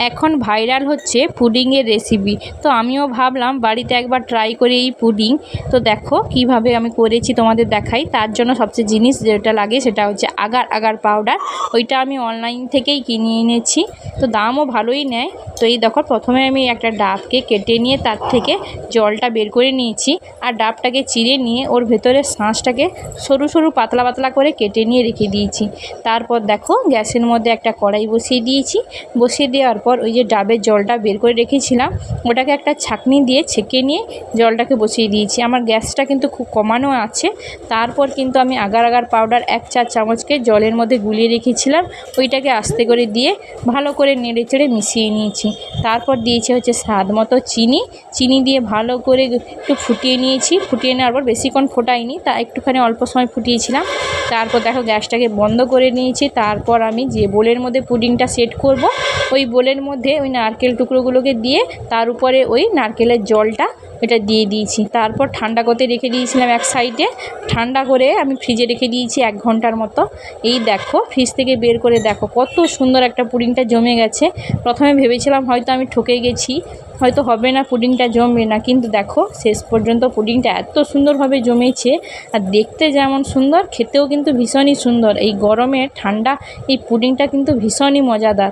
এখন ভাইরাল হচ্ছে পুডিংয়ের রেসিপি। তো আমিও ভাবলাম বাড়িতে একবার ট্রাই করি এই পুডিং। তো দেখো কিভাবে আমি করেছি তোমাদের দেখাই। তার জন্য সবচেয়ে জিনিস যেটা লাগে সেটা হচ্ছে আগার আগার পাউডার। ওইটা আমি অনলাইন থেকেই কিনে এনেছি, তো দামও ভালোই নেয়। তো এই দেখো প্রথমে আমি একটা ডাবকে কেটে নিয়ে তার থেকে জলটা বের করে নিয়েছি, আর ডাবটাকে চিড়ে নিয়ে ওর ভেতরে শাঁসটাকে সরু সরু পাতলা পাতলা করে কেটে নিয়ে রেখে দিয়েছি। তারপর দেখো গ্যাসের মধ্যে একটা কড়াই বসিয়ে দিয়েছি। বসিয়ে দেওয়ার পর ওই যে ডাবের জলটা বের করে রেখেছিলাম ওটাকে একটা ছাঁকনি দিয়ে ছেঁকে নিয়ে জলটাকে বসিয়ে দিয়েছি। আমার গ্যাসটা কিন্তু খুব কমানো আছে। তারপর কিন্তু আমি আগার আগার পাউডার 1 চা-চামচকে জলের মধ্যে গুলিয়ে রেখেছিলাম, ওইটাকে আস্তে করে দিয়ে ভালো করে নেড়ে চেড়ে মিশিয়ে নিয়েছি। তারপর দিয়েছি হচ্ছে স্বাদ মতো চিনি দিয়ে ভালো করে একটু ফুটিয়ে নিয়েছি। ফুটিয়ে নেওয়ার পর বেশিক্ষণ ফোটাইনি, তা একটুখানি অল্প সময় ফুটিয়েছিলাম। তারপর দেখো গ্যাসটাকে বন্ধ করে নিয়েছি। তারপর আমি যে বোলের মধ্যে পুডিংটা সেট করব, ওই বোলের মধ্যে ওই নারকেল টুকরোগুলোকে দিয়ে তার উপরে ওই নারকেলের জলটা এটা দিয়ে দিয়েছি। তারপর ঠান্ডা করতে রেখে দিয়েছিলাম এক সাইডে। ঠান্ডা করে আমি ফ্রিজে রেখে দিয়েছি 1 ঘন্টার মতো। এই দেখো ফ্রিজ থেকে বের করে দেখো কত সুন্দর একটা পুডিংটা জমে গেছে। প্রথমে ভেবেছিলাম হয়তো আমি ঠকে গেছি, হয়তো হবে না, পুডিংটা জমবে না, কিন্তু দেখো শেষ পর্যন্ত পুডিংটা এত সুন্দরভাবে জমেছে। আর দেখতে যেমন সুন্দর, খেতেও কিন্তু ভীষণই সুন্দর। এই গরমে ঠান্ডা এই পুডিংটা কিন্তু ভীষণই মজাদার।